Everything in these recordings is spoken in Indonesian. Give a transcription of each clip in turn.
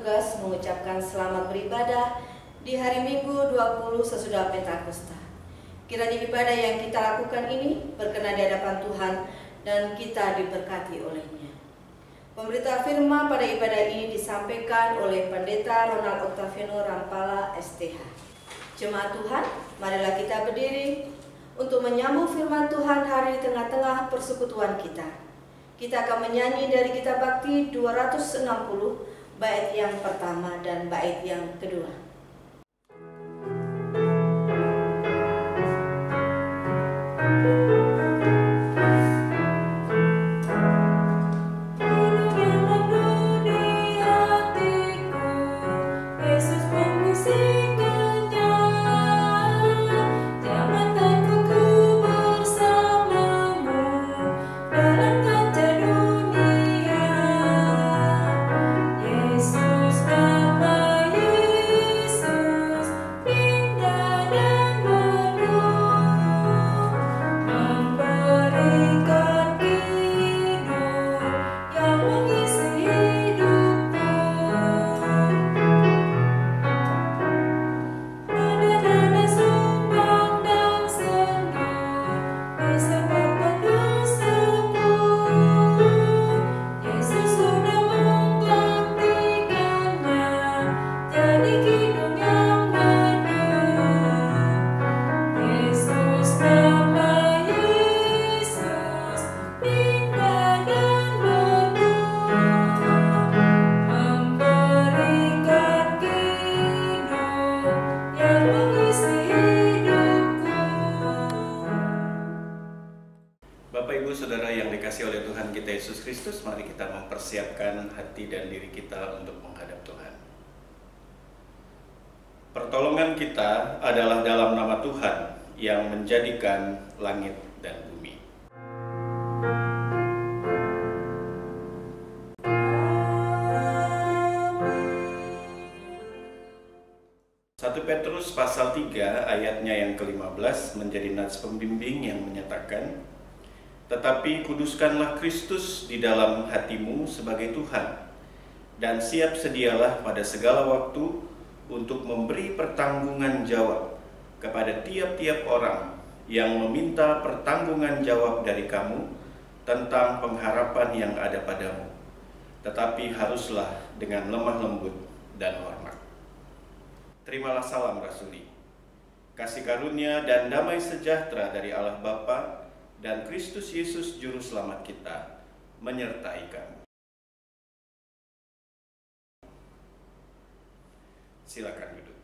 bertugas mengucapkan selamat beribadah di hari Minggu 20 sesudah Pentakosta. Kiranya ibadah yang kita lakukan ini berkenan di hadapan Tuhan dan kita diberkati olehnya. Pemberita firman pada ibadah ini disampaikan oleh Pendeta Ronald Octaviano Rampala STH. Jemaat Tuhan, marilah kita berdiri untuk menyambut firman Tuhan hari di tengah-tengah persekutuan kita. Kita akan menyanyi dari kitab Bakti 260, bait yang pertama dan bait yang kedua. Yesus Kristus, mari kita mempersiapkan hati dan diri kita untuk menghadap Tuhan. Pertolongan kita adalah dalam nama Tuhan yang menjadikan langit dan bumi. Satu Petrus pasal 3 ayatnya yang ke-15 menjadi nats pembimbing yang menyatakan, tetapi kuduskanlah Kristus di dalam hatimu sebagai Tuhan, dan siap sedialah pada segala waktu untuk memberi pertanggungan jawab kepada tiap-tiap orang yang meminta pertanggungan jawab dari kamu tentang pengharapan yang ada padamu, tetapi haruslah dengan lemah lembut dan hormat. Terimalah salam rasuli. Kasih karunia dan damai sejahtera dari Allah Bapa dan Kristus Yesus Juru Selamat kita menyertai kamu. Silakan duduk.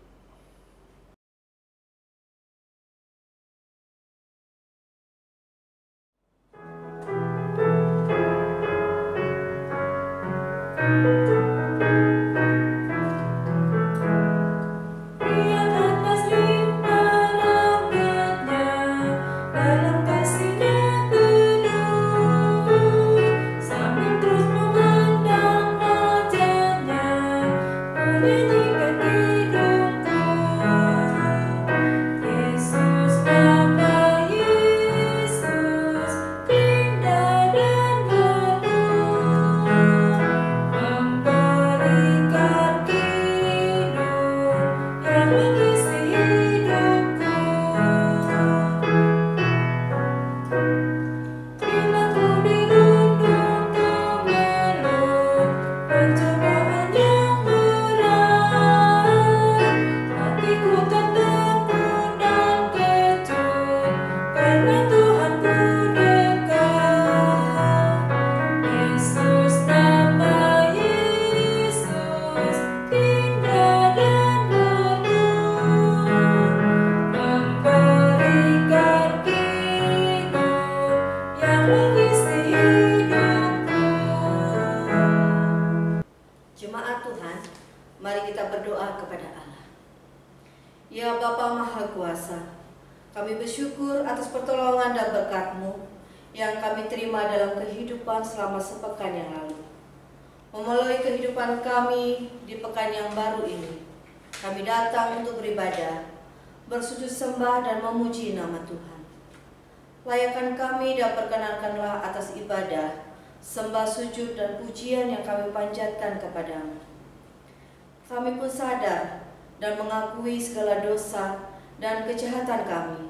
Ya Bapa Maha Kuasa, kami bersyukur atas pertolongan dan berkat-Mu yang kami terima dalam kehidupan selama sepekan yang lalu. Memulai kehidupan kami di pekan yang baru ini, kami datang untuk beribadah, bersujud sembah dan memuji nama Tuhan. Layakan kami dan perkenankanlah atas ibadah, sembah, sujud, dan pujian yang kami panjatkan kepadamu. Kami pun sadar dan mengakui segala dosa dan kejahatan kami,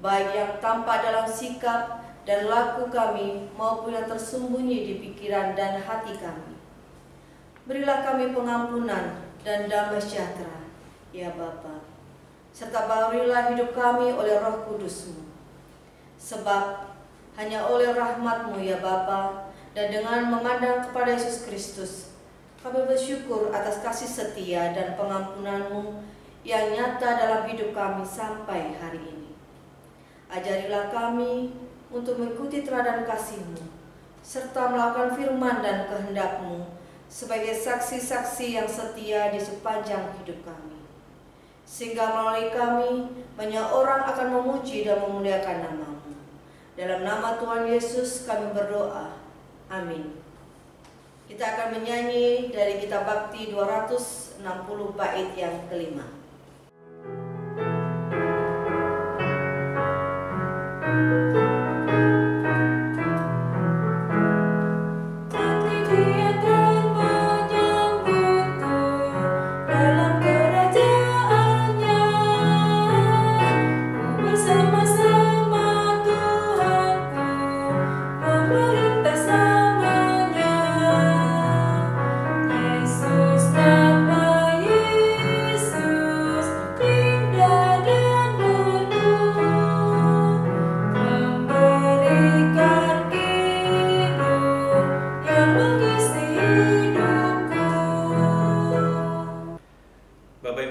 baik yang tampak dalam sikap dan laku kami maupun yang tersembunyi di pikiran dan hati kami. Berilah kami pengampunan dan damai sejahtera, ya Bapa, serta bahurilah hidup kami oleh Roh Kudus-Mu. Sebab hanya oleh rahmat-Mu, ya Bapa, dan dengan memandang kepada Yesus Kristus, kami bersyukur atas kasih setia dan pengampunan-Mu yang nyata dalam hidup kami sampai hari ini. Ajarilah kami untuk mengikuti teladan kasih-Mu, serta melakukan firman dan kehendak-Mu sebagai saksi-saksi yang setia di sepanjang hidup kami. Sehingga melalui kami, banyak orang akan memuji dan memuliakan nama-Mu. Dalam nama Tuhan Yesus kami berdoa. Amin. Kita akan menyanyi dari kitab Bakti 260 bait yang kelima.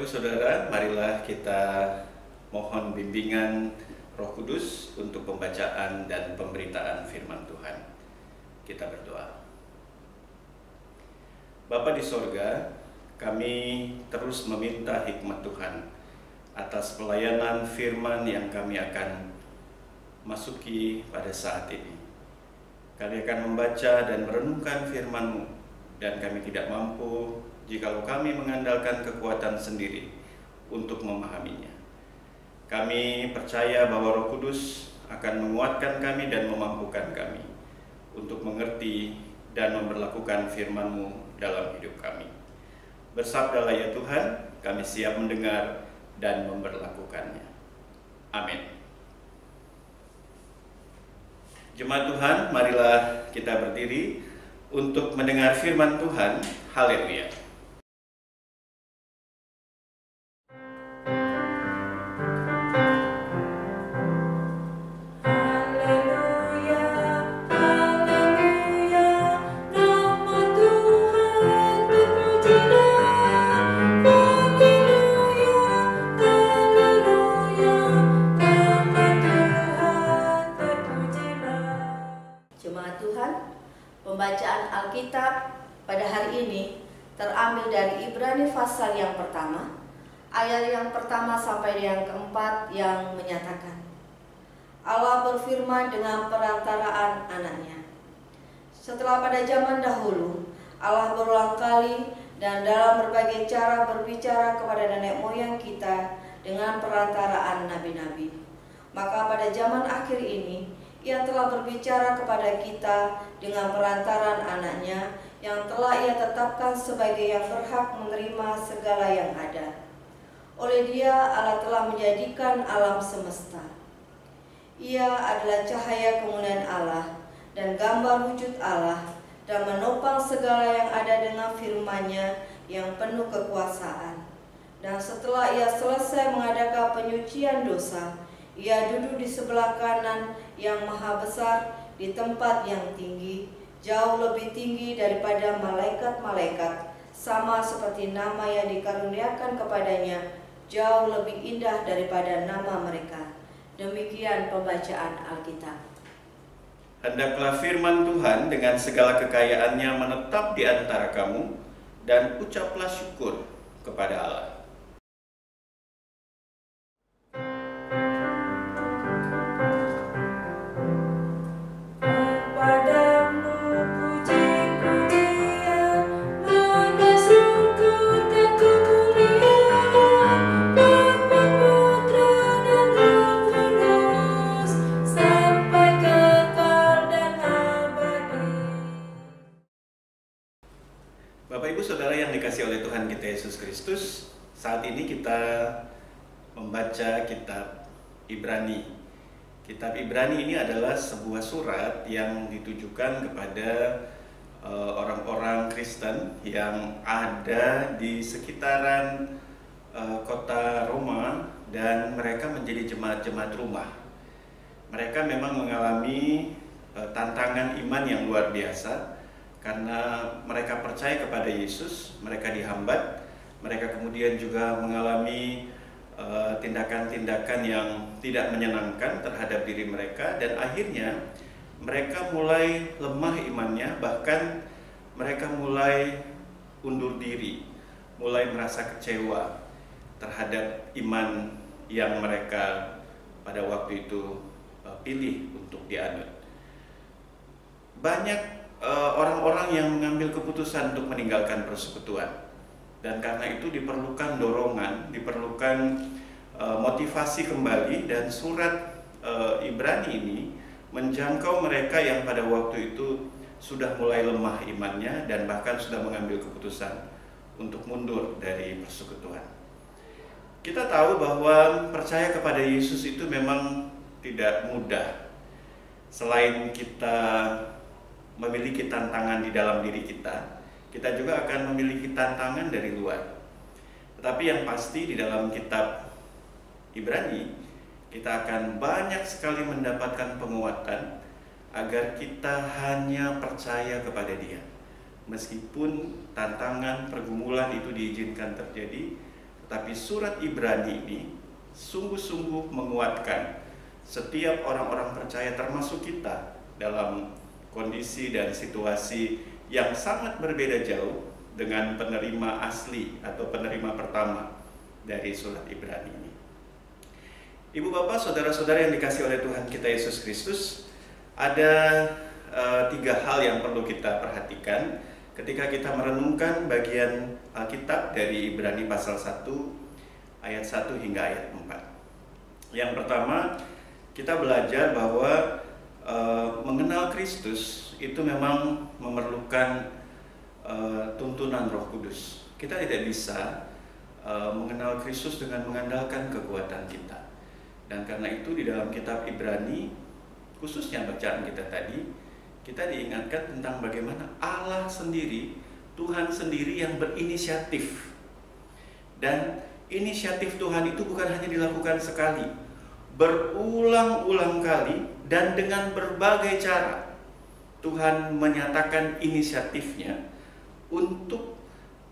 Saudara, marilah kita mohon bimbingan Roh Kudus untuk pembacaan dan pemberitaan firman Tuhan. Kita berdoa. Bapa di sorga, kami terus meminta hikmat Tuhan atas pelayanan firman yang kami akan masuki pada saat ini. Kami akan membaca dan merenungkan firman-Mu, dan kami tidak mampu jikalau kami mengandalkan kekuatan sendiri untuk memahaminya. Kami percaya bahwa Roh Kudus akan menguatkan kami dan memampukan kami untuk mengerti dan memberlakukan firman-Mu dalam hidup kami. Bersabdalah ya Tuhan, kami siap mendengar dan memberlakukannya. Amin. Jemaat Tuhan, marilah kita berdiri untuk mendengar firman Tuhan. Haleluya. Pembacaan Alkitab pada hari ini terambil dari Ibrani pasal yang pertama, ayat yang pertama sampai yang keempat, yang menyatakan, Allah berfirman dengan perantaraan anaknya. Setelah pada zaman dahulu, Allah berulang kali dan dalam berbagai cara berbicara kepada nenek moyang kita dengan perantaraan nabi-nabi. Maka pada zaman akhir ini, Ia telah berbicara kepada kita dengan perantaran anaknya yang telah Ia tetapkan sebagai yang berhak menerima segala yang ada. Oleh Dia Allah telah menjadikan alam semesta. Ia adalah cahaya kemuliaan Allah dan gambar wujud Allah, dan menopang segala yang ada dengan firman-Nya yang penuh kekuasaan. Dan setelah Ia selesai mengadakan penyucian dosa, Ia duduk di sebelah kanan yang maha besar di tempat yang tinggi, jauh lebih tinggi daripada malaikat-malaikat, sama seperti nama yang dikaruniakan kepadanya jauh lebih indah daripada nama mereka. Demikian pembacaan Alkitab. Hendaklah firman Tuhan dengan segala kekayaannya menetap di antara kamu, dan ucaplah syukur kepada Allah. dikasihi oleh Tuhan kita Yesus Kristus, saat ini kita membaca kitab Ibrani. Kitab Ibrani ini adalah sebuah surat yang ditujukan kepada orang-orang Kristen yang ada di sekitaran kota Roma, dan mereka menjadi jemaat-jemaat rumah. Mereka memang mengalami tantangan iman yang luar biasa karena mereka percaya kepada Yesus, mereka dihambat, mereka kemudian juga mengalami tindakan-tindakan yang tidak menyenangkan terhadap diri mereka, dan akhirnya mereka mulai lemah imannya, bahkan mereka mulai undur diri, mulai merasa kecewa terhadap iman yang mereka pada waktu itu pilih untuk dianut. Banyak orang-orang yang mengambil keputusan untuk meninggalkan persekutuan, dan karena itu diperlukan dorongan, diperlukan motivasi kembali, dan surat Ibrani ini menjangkau mereka yang pada waktu itu sudah mulai lemah imannya dan bahkan sudah mengambil keputusan untuk mundur dari persekutuan. Kita tahu bahwa percaya kepada Yesus itu memang tidak mudah. Selain kita memiliki tantangan di dalam diri kita, kita juga akan memiliki tantangan dari luar. Tetapi yang pasti di dalam kitab Ibrani, kita akan banyak sekali mendapatkan penguatan agar kita hanya percaya kepada Dia. Meskipun tantangan, pergumulan itu diizinkan terjadi, tetapi surat Ibrani ini sungguh-sungguh menguatkan setiap orang-orang percaya, termasuk kita, dalam kondisi dan situasi yang sangat berbeda jauh dengan penerima asli atau penerima pertama dari surat Ibrani ini. Ibu bapak, saudara-saudara yang dikasihi oleh Tuhan kita Yesus Kristus, ada 3 hal yang perlu kita perhatikan ketika kita merenungkan bagian Alkitab dari Ibrani pasal 1 ayat 1 hingga ayat 4. Yang pertama, kita belajar bahwa mengenal Kristus itu memang memerlukan tuntunan Roh Kudus. Kita tidak bisa mengenal Kristus dengan mengandalkan kekuatan kita. Dan karena itu di dalam kitab Ibrani, khususnya bacaan kita tadi, kita diingatkan tentang bagaimana Allah sendiri, Tuhan sendiri yang berinisiatif. Dan inisiatif Tuhan itu bukan hanya dilakukan sekali, berulang-ulang kali, dan dengan berbagai cara Tuhan menyatakan inisiatifnya untuk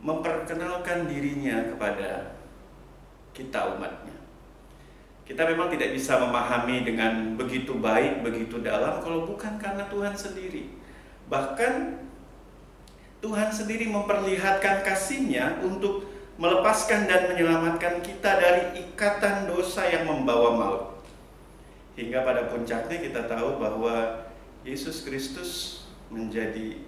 memperkenalkan dirinya kepada kita umatnya. Kita memang tidak bisa memahami dengan begitu baik, begitu dalam kalau bukan karena Tuhan sendiri. Bahkan Tuhan sendiri memperlihatkan kasih-Nya untuk melepaskan dan menyelamatkan kita dari ikatan dosa yang membawa maut. Hingga pada puncaknya kita tahu bahwa Yesus Kristus menjadi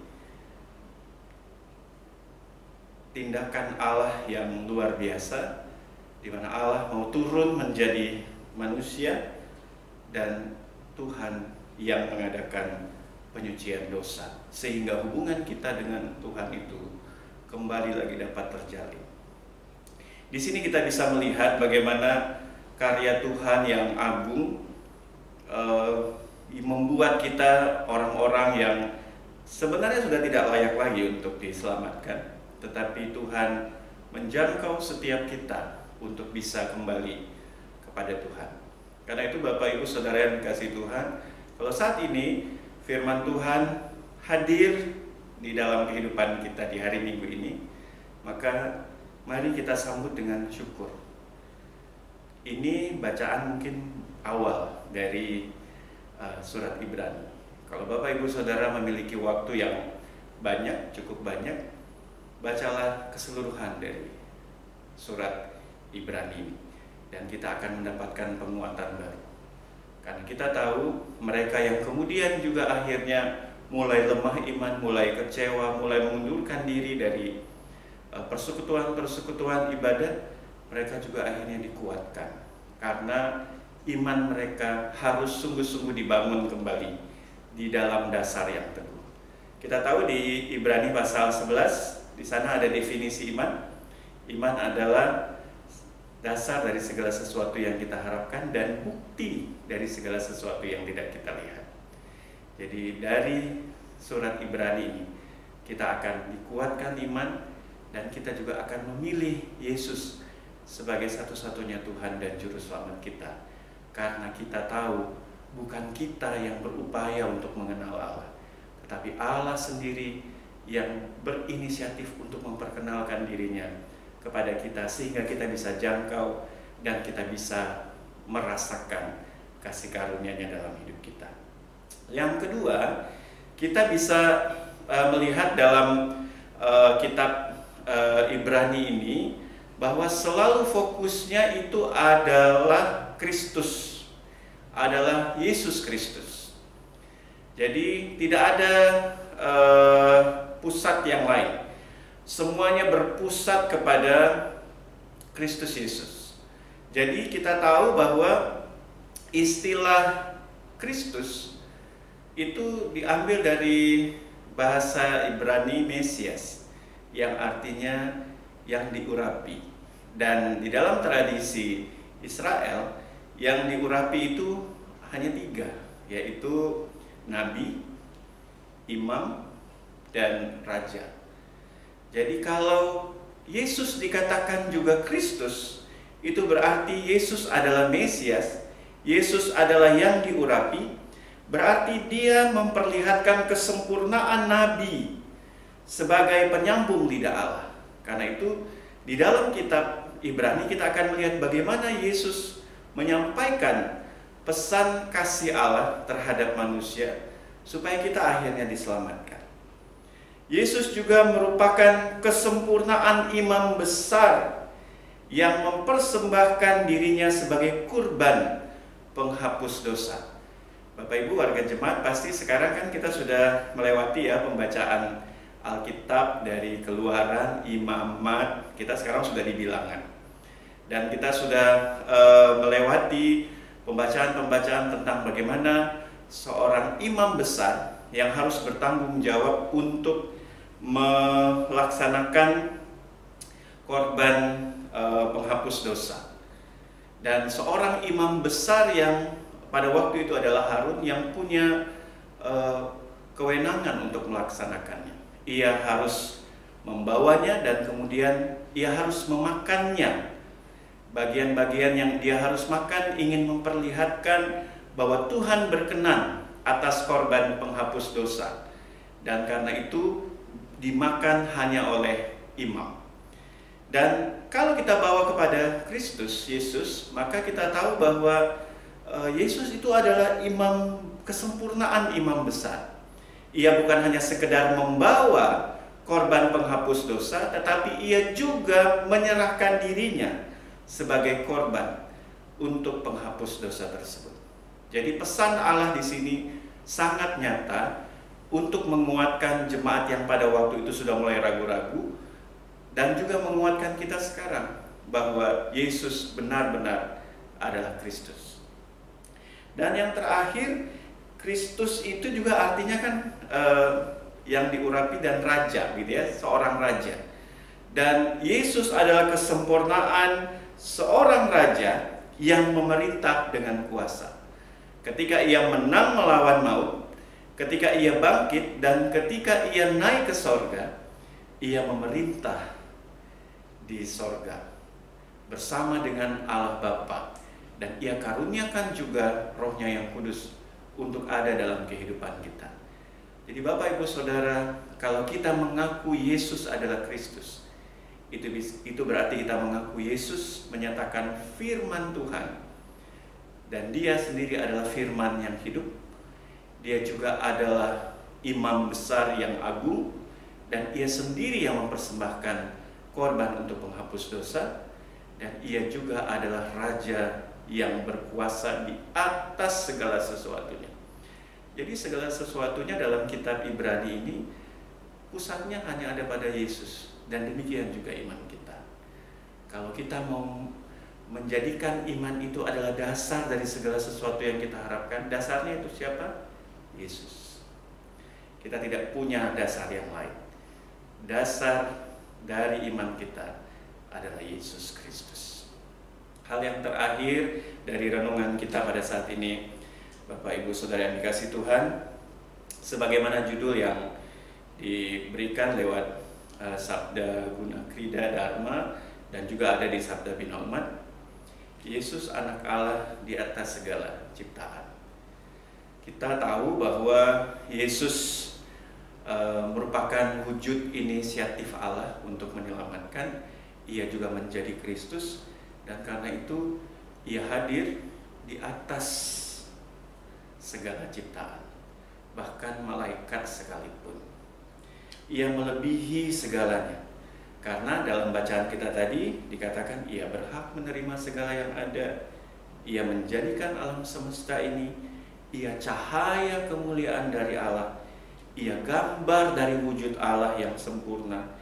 tindakan Allah yang luar biasa, di mana Allah mau turun menjadi manusia dan Tuhan yang mengadakan penyucian dosa, sehingga hubungan kita dengan Tuhan itu kembali lagi dapat terjalin. Di sini kita bisa melihat bagaimana karya Tuhan yang agung membuat kita orang-orang yang sebenarnya sudah tidak layak lagi untuk diselamatkan, tetapi Tuhan menjangkau setiap kita untuk bisa kembali kepada Tuhan. Karena itu Bapak Ibu Saudara yang dikasihi Tuhan, kalau saat ini firman Tuhan hadir di dalam kehidupan kita di hari Minggu ini, maka mari kita sambut dengan syukur. Ini bacaan mungkin awal dari surat Ibrani. Kalau Bapak Ibu Saudara memiliki waktu yang banyak, cukup banyak, bacalah keseluruhan dari surat Ibrani ini, dan kita akan mendapatkan penguatan baru. Karena kita tahu mereka yang kemudian juga akhirnya mulai lemah iman, mulai kecewa, mulai mengundurkan diri dari persekutuan-persekutuan ibadah, mereka juga akhirnya dikuatkan karena iman mereka harus sungguh-sungguh dibangun kembali di dalam dasar yang teguh. Kita tahu di Ibrani pasal 11 Di sana ada definisi iman. Iman adalah dasar dari segala sesuatu yang kita harapkan dan bukti dari segala sesuatu yang tidak kita lihat. Jadi dari surat Ibrani ini kita akan dikuatkan iman dan kita juga akan memilih Yesus sebagai satu-satunya Tuhan dan Juru Selamat kita. Karena kita tahu bukan kita yang berupaya untuk mengenal Allah, tetapi Allah sendiri yang berinisiatif untuk memperkenalkan dirinya kepada kita sehingga kita bisa jangkau dan kita bisa merasakan kasih karunia-Nya dalam hidup kita. Yang kedua, kita bisa melihat dalam kitab Ibrani ini bahwa selalu fokusnya itu adalah Kristus, adalah Yesus Kristus. Jadi tidak ada pusat yang lain. Semuanya berpusat kepada Kristus Yesus. Jadi kita tahu bahwa istilah Kristus itu diambil dari bahasa Ibrani Mesias, yang artinya yang diurapi. Dan di dalam tradisi Israel, yang diurapi itu hanya 3, yaitu nabi, imam, dan raja. Jadi kalau Yesus dikatakan juga Kristus, itu berarti Yesus adalah Mesias, Yesus adalah yang diurapi, berarti dia memperlihatkan kesempurnaan nabi sebagai penyambung lidah Allah. Karena itu di dalam kitab Ibrani kita akan melihat bagaimana Yesus menyampaikan pesan kasih Allah terhadap manusia supaya kita akhirnya diselamatkan. Yesus juga merupakan kesempurnaan imam besar yang mempersembahkan dirinya sebagai kurban penghapus dosa. Bapak Ibu warga jemaat, pasti sekarang kan kita sudah melewati ya pembacaan Alkitab dari Keluaran, Imamat, kita sekarang sudah di Bilangan. Dan kita sudah melewati pembacaan-pembacaan tentang bagaimana seorang imam besar yang harus bertanggung jawab untuk melaksanakan korban penghapus dosa. Dan seorang imam besar yang pada waktu itu adalah Harun yang punya kewenangan untuk melaksanakannya. Ia harus membawanya dan kemudian ia harus memakannya. Bagian-bagian yang dia harus makan ingin memperlihatkan bahwa Tuhan berkenan atas korban penghapus dosa. Dan karena itu dimakan hanya oleh imam. Dan kalau kita bawa kepada Kristus Yesus, maka kita tahu bahwa Yesus itu adalah imam, kesempurnaan imam besar. Ia bukan hanya sekedar membawa korban penghapus dosa, tetapi ia juga menyerahkan dirinya sebagai korban untuk penghapus dosa tersebut. Jadi pesan Allah di sini sangat nyata untuk menguatkan jemaat yang pada waktu itu sudah mulai ragu-ragu dan juga menguatkan kita sekarang bahwa Yesus benar-benar adalah Kristus. Dan yang terakhir, Kristus itu juga artinya kan yang diurapi dan raja, gitu ya, seorang raja. Dan Yesus adalah kesempurnaan seorang raja yang memerintah dengan kuasa. Ketika ia menang melawan maut, ketika ia bangkit, dan ketika ia naik ke sorga, ia memerintah di sorga bersama dengan Allah Bapa. Dan ia karuniakan juga Roh-Nya yang kudus untuk ada dalam kehidupan kita. Jadi Bapak Ibu Saudara, kalau kita mengaku Yesus adalah Kristus, itu berarti kita mengaku Yesus menyatakan firman Tuhan. Dan dia sendiri adalah firman yang hidup. Dia juga adalah imam besar yang agung. Dan ia sendiri yang mempersembahkan korban untuk penghapus dosa. Dan ia juga adalah raja yang berkuasa di atas segala sesuatunya. Jadi segala sesuatunya dalam kitab Ibrani ini pusatnya hanya ada pada Yesus. Dan demikian juga iman kita. Kalau kita mau menjadikan iman itu adalah dasar dari segala sesuatu yang kita harapkan, dasarnya itu siapa? Yesus. Kita tidak punya dasar yang lain. dasar dari iman kita adalah Yesus Kristus. Hal yang terakhir dari renungan kita pada saat ini, Bapak Ibu Saudara yang dikasihi Tuhan, sebagaimana judul yang diberikan lewat Sabda Guna Krida Dharma dan juga ada di Sabda Bina Umat, Yesus anak Allah di atas segala ciptaan. Kita tahu bahwa Yesus merupakan wujud inisiatif Allah untuk menyelamatkan. Ia juga menjadi Kristus, dan karena itu Ia hadir di atas segala ciptaan, bahkan malaikat sekalipun. Ia melebihi segalanya, karena dalam bacaan kita tadi dikatakan Ia berhak menerima segala yang ada. Ia menjadikan alam semesta ini. Ia cahaya kemuliaan dari Allah. Ia gambar dari wujud Allah yang sempurna.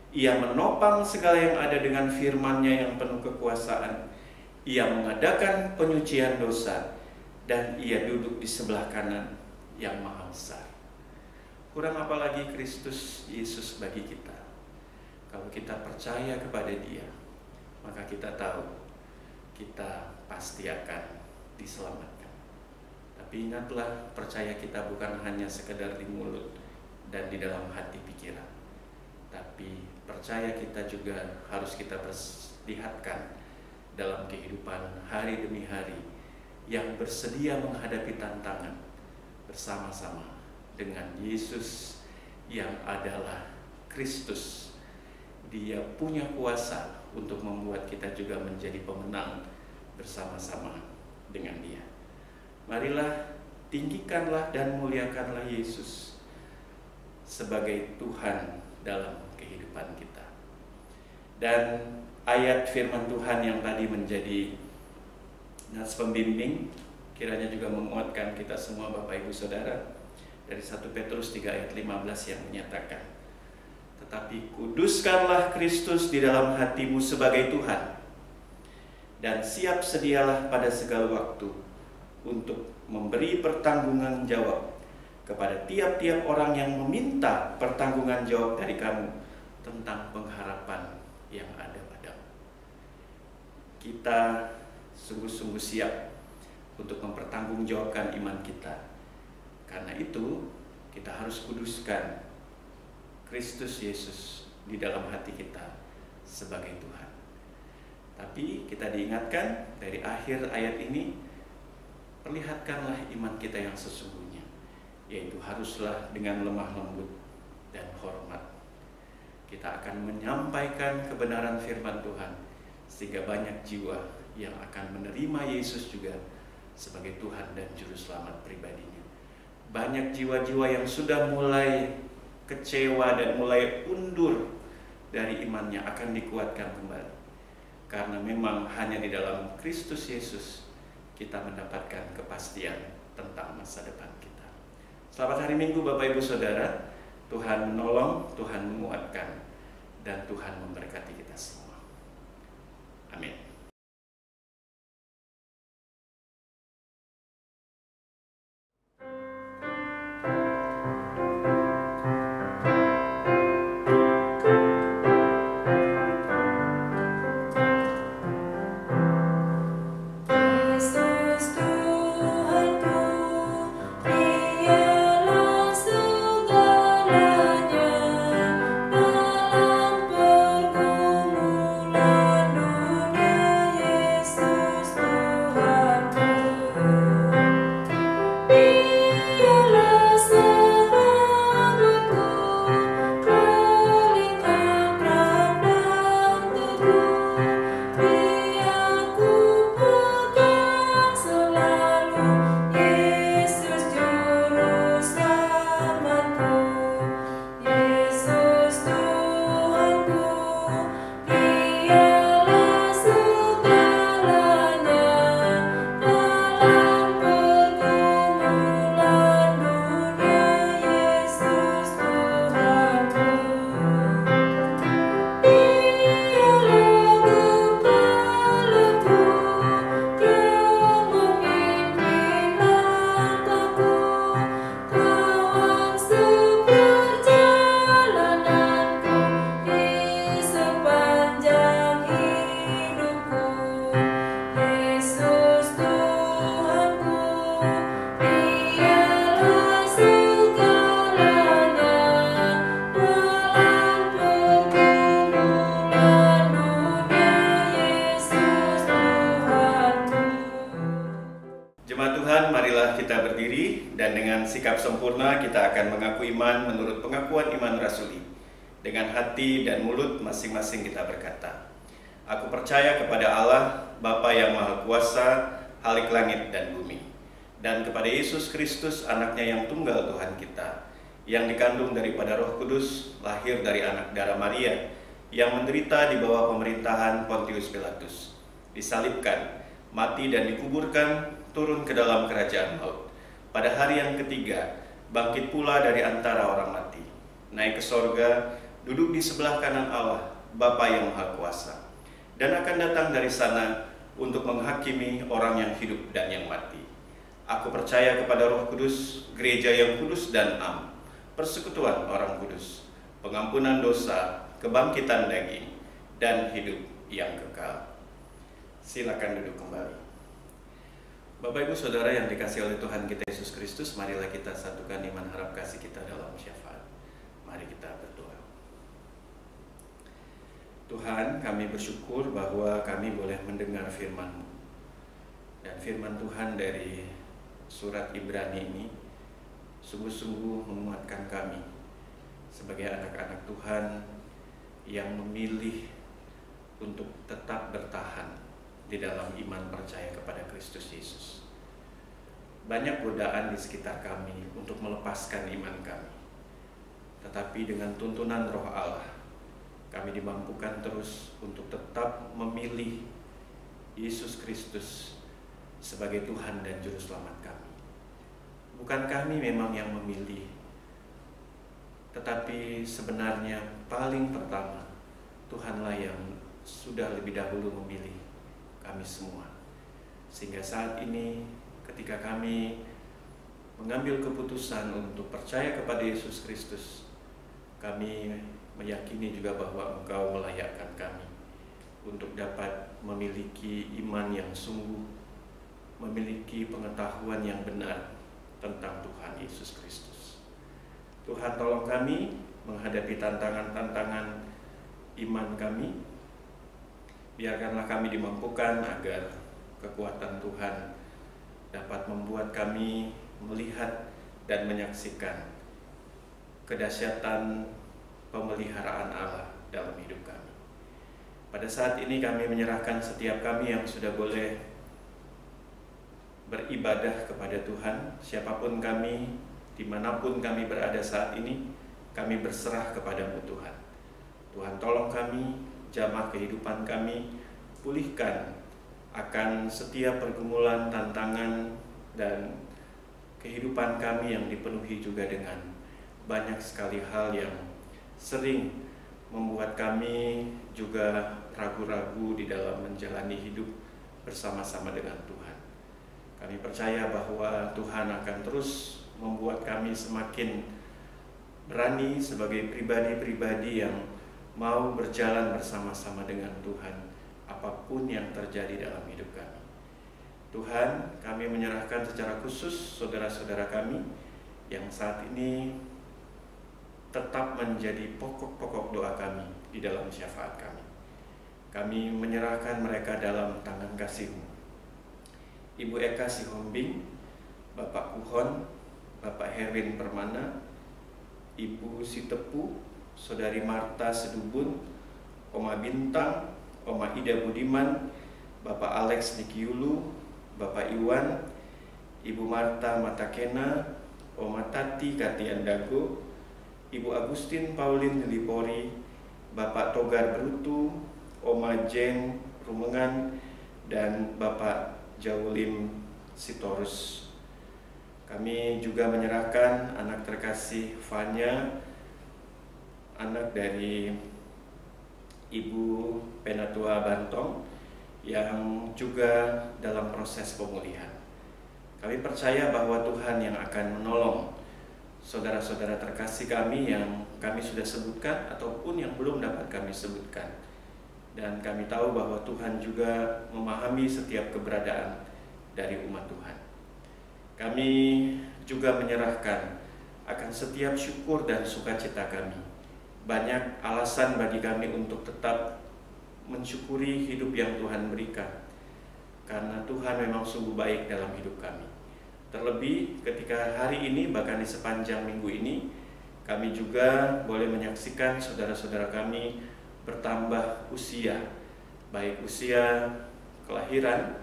Ia menopang segala yang ada dengan firman-Nya yang penuh kekuasaan. Ia mengadakan penyucian dosa, dan Ia duduk di sebelah kanan yang maha besar. Kurang apa lagi Kristus Yesus bagi kita? Kalau kita percaya kepada Dia, maka kita tahu kita pasti akan diselamatkan. Tapi ingatlah, percaya kita bukan hanya sekedar di mulut dan di dalam hati pikiran, tapi percaya kita juga harus kita perlihatkan dalam kehidupan hari demi hari, yang bersedia menghadapi tantangan bersama-sama dengan Yesus yang adalah Kristus. Dia punya kuasa untuk membuat kita juga menjadi pemenang bersama-sama dengan Dia. Marilah tinggikanlah dan muliakanlah Yesus sebagai Tuhan dalam kehidupan kita. Dan ayat firman Tuhan yang tadi menjadi nats pembimbing kiranya juga menguatkan kita semua, Bapak Ibu Saudara, dari 1 Petrus 3 ayat 15 yang menyatakan, tetapi kuduskanlah Kristus di dalam hatimu sebagai Tuhan, dan siap sedialah pada segala waktu untuk memberi pertanggungan jawab kepada tiap-tiap orang yang meminta pertanggungan jawab dari kamu tentang pengharapan yang ada padamu. Kita sungguh-sungguh siap untuk mempertanggungjawabkan iman kita. Karena itu kita harus kuduskan Kristus Yesus di dalam hati kita sebagai Tuhan. Tapi kita diingatkan dari akhir ayat ini, perlihatkanlah iman kita yang sesungguhnya, yaitu haruslah dengan lemah lembut dan hormat. Kita akan menyampaikan kebenaran firman Tuhan, sehingga banyak jiwa yang akan menerima Yesus juga sebagai Tuhan dan Juru Selamat pribadinya. Banyak jiwa-jiwa yang sudah mulai kecewa dan mulai undur dari imannya akan dikuatkan kembali. Karena memang hanya di dalam Kristus Yesus kita mendapatkan kepastian tentang masa depan kita. Selamat hari Minggu Bapak Ibu Saudara. Tuhan menolong, Tuhan menguatkan, dan Tuhan memberkati kita semua. Amin. Dalam pergumulan dunia kasih dan dengan sikap sempurna kita akan mengaku iman menurut pengakuan iman rasuli. Dengan hati dan mulut masing-masing kita berkata, aku percaya kepada Allah, Bapa yang Maha Kuasa, Khalik langit dan bumi, dan kepada Yesus Kristus, anaknya yang tunggal Tuhan kita, yang dikandung daripada Roh Kudus, lahir dari anak darah Maria, yang menderita di bawah pemerintahan Pontius Pilatus, disalibkan, mati dan dikuburkan, turun ke dalam kerajaan maut. Pada hari yang ketiga, bangkit pula dari antara orang mati, naik ke sorga, duduk di sebelah kanan Allah, Bapa yang Maha Kuasa, dan akan datang dari sana untuk menghakimi orang yang hidup dan yang mati. Aku percaya kepada Roh Kudus, gereja yang kudus dan am, persekutuan orang kudus, pengampunan dosa, kebangkitan daging, dan hidup yang kekal. Silakan duduk kembali. Bapak Ibu Saudara yang dikasihi oleh Tuhan kita Yesus Kristus, marilah kita satukan iman harap kasih kita dalam syafaat. Mari kita berdoa. Tuhan, kami bersyukur bahwa kami boleh mendengar firman-Mu. Dan firman Tuhan dari surat Ibrani ini sungguh-sungguh menguatkan kami sebagai anak-anak Tuhan yang memilih untuk tetap bertahan di dalam iman percaya kepada Kristus Yesus. Banyak godaan di sekitar kami untuk melepaskan iman kami. Tetapi dengan tuntunan Roh Allah, kami dimampukan terus untuk tetap memilih Yesus Kristus sebagai Tuhan dan Juru Selamat kami. Bukan kami memang yang memilih, tetapi sebenarnya paling pertama Tuhanlah yang sudah lebih dahulu memilih kami semua. Sehingga saat ini ketika kami mengambil keputusan untuk percaya kepada Yesus Kristus, kami meyakini juga bahwa Engkau melayakkan kami untuk dapat memiliki iman yang sungguh, memiliki pengetahuan yang benar tentang Tuhan Yesus Kristus. Tuhan, tolong kami menghadapi tantangan-tantangan iman kami. Biarkanlah kami dimampukan agar kekuatan Tuhan dapat membuat kami melihat dan menyaksikan kedahsyatan pemeliharaan Allah dalam hidup kami. Pada saat ini kami menyerahkan setiap kami yang sudah boleh beribadah kepada Tuhan, siapapun kami, dimanapun kami berada saat ini, kami berserah kepada-Mu Tuhan. Tuhan, tolong kami, jamah kehidupan kami, pulihkan akan setiap pergumulan, tantangan, dan kehidupan kami yang dipenuhi juga dengan banyak sekali hal yang sering membuat kami juga ragu-ragu di dalam menjalani hidup bersama-sama dengan Tuhan. Kami percaya bahwa Tuhan akan terus membuat kami semakin berani sebagai pribadi-pribadi yang mau berjalan bersama-sama dengan Tuhan apapun yang terjadi dalam hidup kami. Tuhan, kami menyerahkan secara khusus saudara-saudara kami yang saat ini tetap menjadi pokok-pokok doa kami di dalam syafaat kami. Kami menyerahkan mereka dalam tangan kasih-Mu. Ibu Eka Sihombing, Bapak Kuhon, Bapak Herwin Permana, Ibu Sitepu, Saudari Marta Sedubun, Oma Bintang, Oma Ida Budiman, Bapak Alex Nikiulu, Bapak Iwan, Ibu Marta Matakena, Oma Tati Katiandago, Ibu Agustin Paulin Lilipori, Bapak Togar Brutu, Oma Jen Rumengan, dan Bapak Jaulim Sitorus. Kami juga menyerahkan anak terkasih Fanya, anak dari Ibu Penatua Bantong yang juga dalam proses pemulihan. Kami percaya bahwa Tuhan yang akan menolong saudara-saudara terkasih kami yang kami sudah sebutkan ataupun yang belum dapat kami sebutkan. Dan kami tahu bahwa Tuhan juga memahami setiap keberadaan dari umat Tuhan. Kami juga menyerahkan akan setiap syukur dan sukacita kami. Banyak alasan bagi kami untuk tetap mensyukuri hidup yang Tuhan berikan, karena Tuhan memang sungguh baik dalam hidup kami. Terlebih ketika hari ini, bahkan di sepanjang minggu ini, kami juga boleh menyaksikan saudara-saudara kami bertambah usia, baik usia kelahiran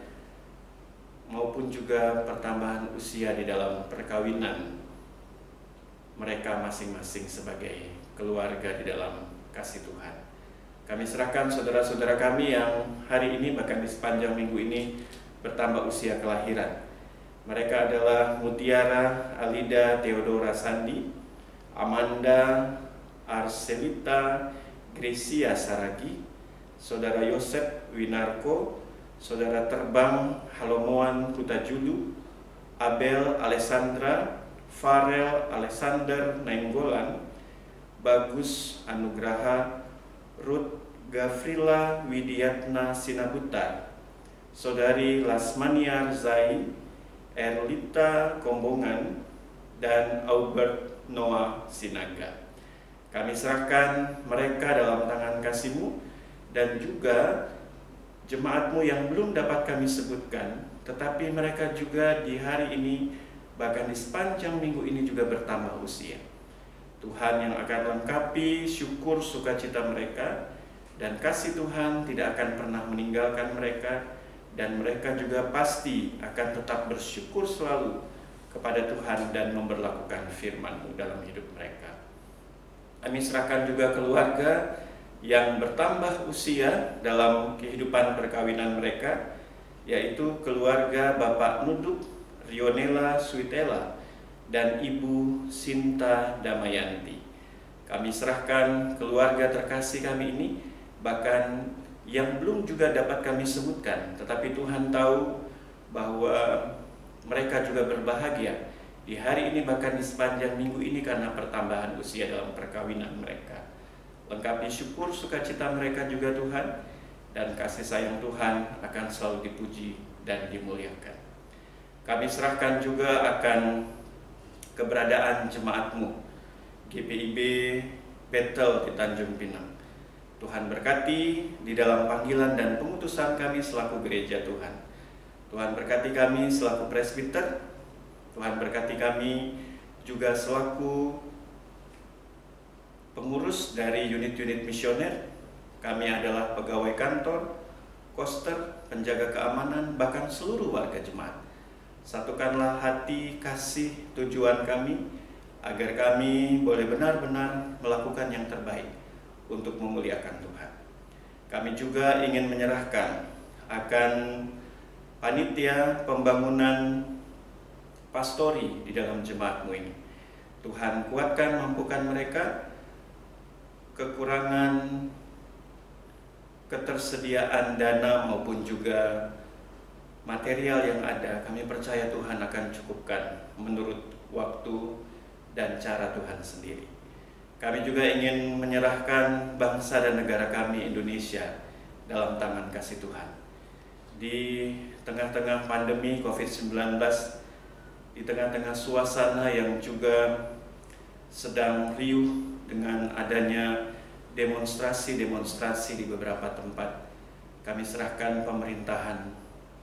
maupun juga pertambahan usia di dalam perkawinan mereka masing-masing sebagai keluarga di dalam kasih Tuhan. Kami serahkan saudara-saudara kami yang hari ini bahkan di sepanjang minggu ini bertambah usia kelahiran. Mereka adalah Mutiara Alida Theodora Sandi, Amanda Arselita Grecia Saragi, Saudara Yosep Winarko, Saudara Terbang Halomoan Kutajulu, Abel Alessandra, Farel Alexander Nainggolan, Bagus Anugraha, Ruth Gafrila Widiatna Sinabutar, Saudari Lasmaniar Zain, Erlita Kombongan, dan Aubert Noah Sinaga. Kami serahkan mereka dalam tangan kasih-Mu, dan juga jemaat-Mu yang belum dapat kami sebutkan, tetapi mereka juga di hari ini, bahkan di sepanjang minggu ini juga bertambah usia. Tuhan yang akan lengkapi syukur sukacita mereka, dan kasih Tuhan tidak akan pernah meninggalkan mereka, dan mereka juga pasti akan tetap bersyukur selalu kepada Tuhan dan memberlakukan firman-Mu dalam hidup mereka. Kami serahkan juga keluarga yang bertambah usia dalam kehidupan perkawinan mereka, yaitu keluarga Bapak Nuduk Rionela Suitela dan Ibu Sinta Damayanti. Kami serahkan keluarga terkasih kami ini, bahkan yang belum juga dapat kami sebutkan, tetapi Tuhan tahu bahwa mereka juga berbahagia di hari ini, bahkan di sepanjang minggu ini karena pertambahan usia dalam perkawinan mereka. Lengkapi syukur sukacita mereka juga Tuhan, dan kasih sayang Tuhan akan selalu dipuji dan dimuliakan. Kami serahkan juga akan keberadaan jemaat-Mu GPIB Bethel di Tanjung Pinang. Tuhan berkati di dalam panggilan dan pengutusan kami selaku gereja Tuhan. Tuhan berkati kami selaku presbiter. Tuhan berkati kami juga selaku pengurus dari unit-unit misioner. Kami adalah pegawai kantor, koster, penjaga keamanan, bahkan seluruh warga jemaat. Satukanlah hati, kasih, tujuan kami, agar kami boleh benar-benar melakukan yang terbaik untuk memuliakan Tuhan. Kami juga ingin menyerahkan akan panitia pembangunan pastori di dalam jemaat-Mu ini. Tuhan kuatkan, mampukan mereka, kekurangan ketersediaan dana maupun juga material yang ada, kami percaya Tuhan akan cukupkan menurut waktu dan cara Tuhan sendiri. Kami juga ingin menyerahkan bangsa dan negara kami Indonesia dalam tangan kasih Tuhan. Di tengah-tengah pandemi COVID-19, di tengah-tengah suasana yang juga sedang riuh dengan adanya demonstrasi-demonstrasi di beberapa tempat, kami serahkan pemerintahan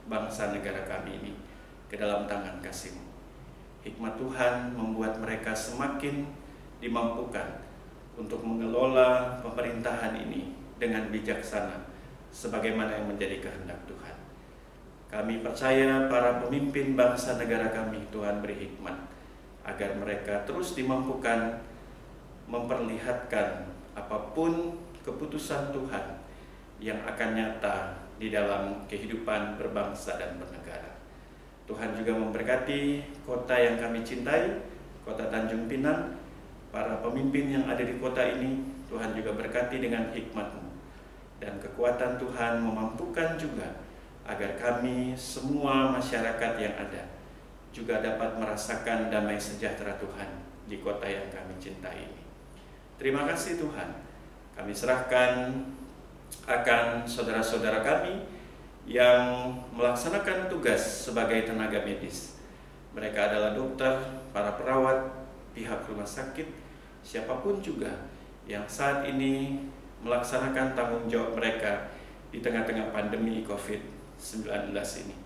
bangsa negara kami ini ke dalam tangan kasih-Mu. Hikmat Tuhan membuat mereka semakin dimampukan untuk mengelola pemerintahan ini dengan bijaksana sebagaimana yang menjadi kehendak Tuhan. Kami percaya para pemimpin bangsa negara kami, Tuhan beri hikmat agar mereka terus dimampukan memperlihatkan apapun keputusan Tuhan yang akan nyata di dalam kehidupan berbangsa dan bernegara. Tuhan juga memberkati kota yang kami cintai, kota Tanjung Pinang. Para pemimpin yang ada di kota ini, Tuhan juga berkati dengan hikmat-Mu, dan kekuatan Tuhan memampukan juga agar kami semua masyarakat yang ada juga dapat merasakan damai sejahtera Tuhan di kota yang kami cintai ini. Terima kasih Tuhan. Kami serahkan akan saudara-saudara kami yang melaksanakan tugas sebagai tenaga medis. Mereka adalah dokter, para perawat, pihak rumah sakit, siapapun juga yang saat ini melaksanakan tanggung jawab mereka di tengah-tengah pandemi COVID-19 ini.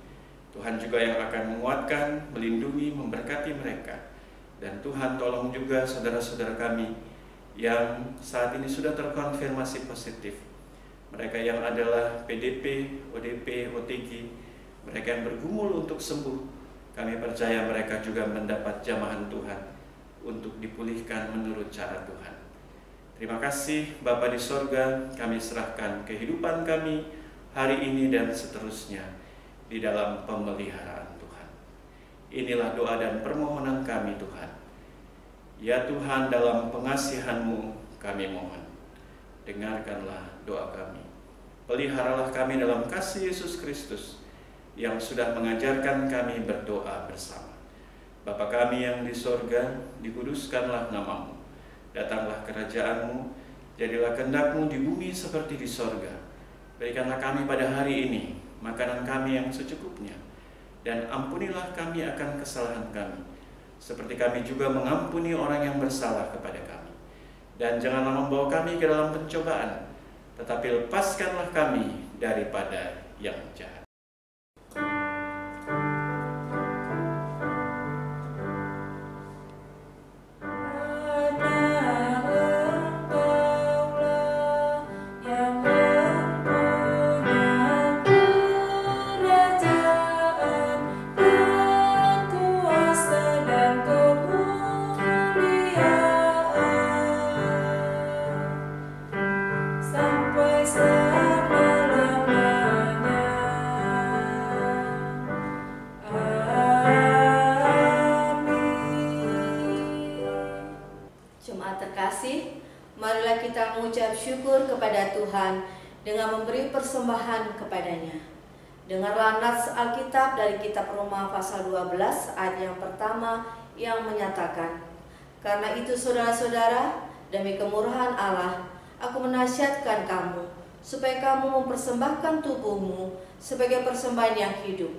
Tuhan juga yang akan menguatkan, melindungi, memberkati mereka. Dan Tuhan tolong juga saudara-saudara kami yang saat ini sudah terkonfirmasi positif. Mereka yang adalah PDP, ODP, OTG, mereka yang bergumul untuk sembuh. Kami percaya mereka juga mendapat jamahan Tuhan untuk dipulihkan menurut cara Tuhan. Terima kasih Bapa di sorga, kami serahkan kehidupan kami hari ini dan seterusnya di dalam pemeliharaan Tuhan. Inilah doa dan permohonan kami Tuhan. Ya Tuhan, dalam pengasihan-Mu kami mohon, dengarkanlah doa kami. Peliharalah kami dalam kasih Yesus Kristus yang sudah mengajarkan kami berdoa bersama. Bapa kami yang di sorga, dikuduskanlah nama-Mu. Datanglah kerajaan-Mu, jadilah kehendak-Mu di bumi seperti di sorga. Berikanlah kami pada hari ini makanan kami yang secukupnya, dan ampunilah kami akan kesalahan kami, seperti kami juga mengampuni orang yang bersalah kepada kami. Dan janganlah membawa kami ke dalam pencobaan, tetapi lepaskanlah kami daripada yang jahat. Marilah kita mengucap syukur kepada Tuhan dengan memberi persembahan kepadanya. Dengarlah nats Alkitab dari kitab Roma pasal 12 ayat yang pertama yang menyatakan, "Karena itu saudara-saudara, demi kemurahan Allah, aku menasihatkan kamu, supaya kamu mempersembahkan tubuhmu sebagai persembahan yang hidup,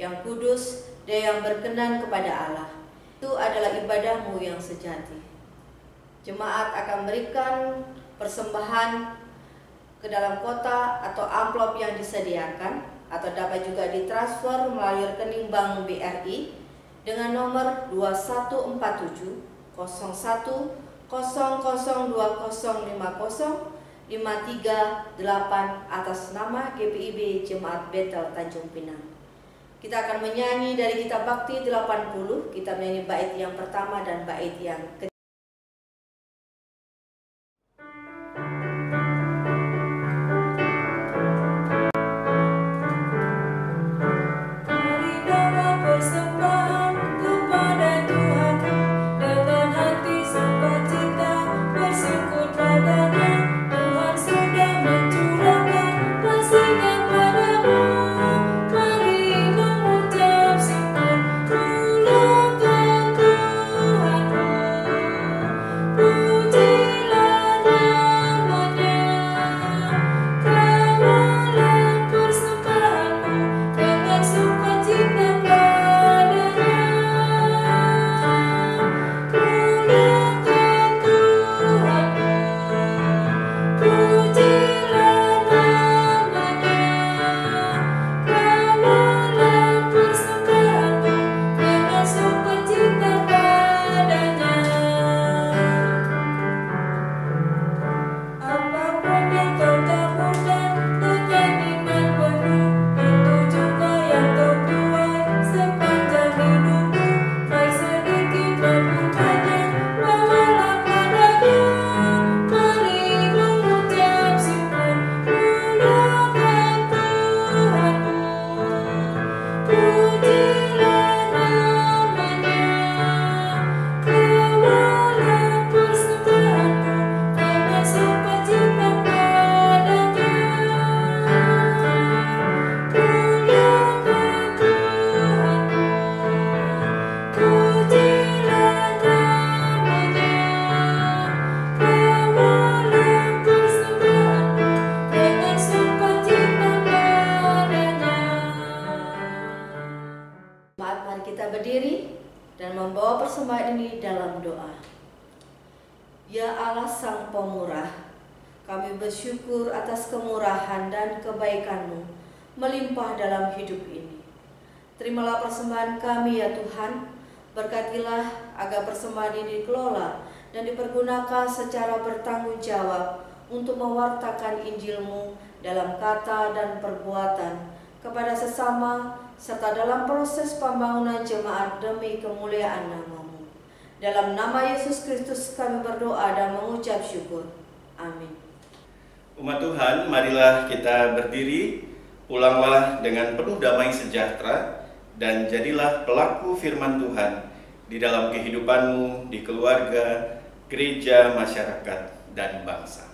yang kudus, dan yang berkenan kepada Allah. Itu adalah ibadahmu yang sejati." Jemaat akan memberikan persembahan ke dalam kotak atau amplop yang disediakan, atau dapat juga ditransfer melalui rekening Bank BRI dengan nomor 2147 01 002050 538 atas nama GPIB Jemaat Betel Tanjung Pinang. Kita akan menyanyi dari kitab Bakti 80, kita menyanyi bait yang pertama dan bait yang kedua. Persembahan ini dalam doa. Ya Allah Sang Pemurah, kami bersyukur atas kemurahan dan kebaikan-Mu melimpah dalam hidup ini. Terimalah persembahan kami ya Tuhan, berkatilah agar persembahan ini dikelola dan dipergunakan secara bertanggung jawab untuk mewartakan Injil-Mu dalam kata dan perbuatan kepada sesama, serta dalam proses pembangunan jemaat demi kemuliaan nama-Mu. Dalam nama Yesus Kristus kami berdoa dan mengucap syukur. Amin. Umat Tuhan, marilah kita berdiri, pulanglah dengan penuh damai sejahtera, dan jadilah pelaku firman Tuhan di dalam kehidupanmu, di keluarga, gereja, masyarakat, dan bangsa.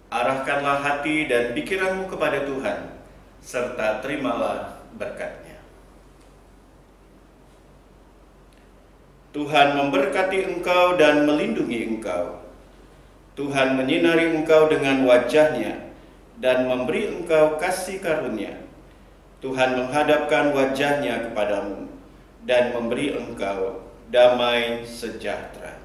Arahkanlah hati dan pikiranmu kepada Tuhan, serta terimalah berkat-Nya. Tuhan memberkati engkau dan melindungi engkau. Tuhan menyinari engkau dengan wajah-Nya dan memberi engkau kasih karunia. Tuhan menghadapkan wajah-Nya kepadamu dan memberi engkau damai sejahtera.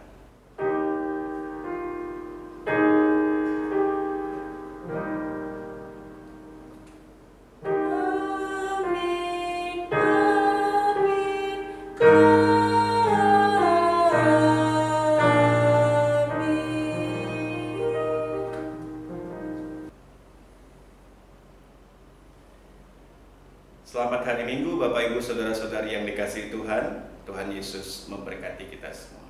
Selamat hari Minggu, Bapak Ibu Saudara-saudari yang dikasihi Tuhan. Tuhan Yesus memberkati kita semua.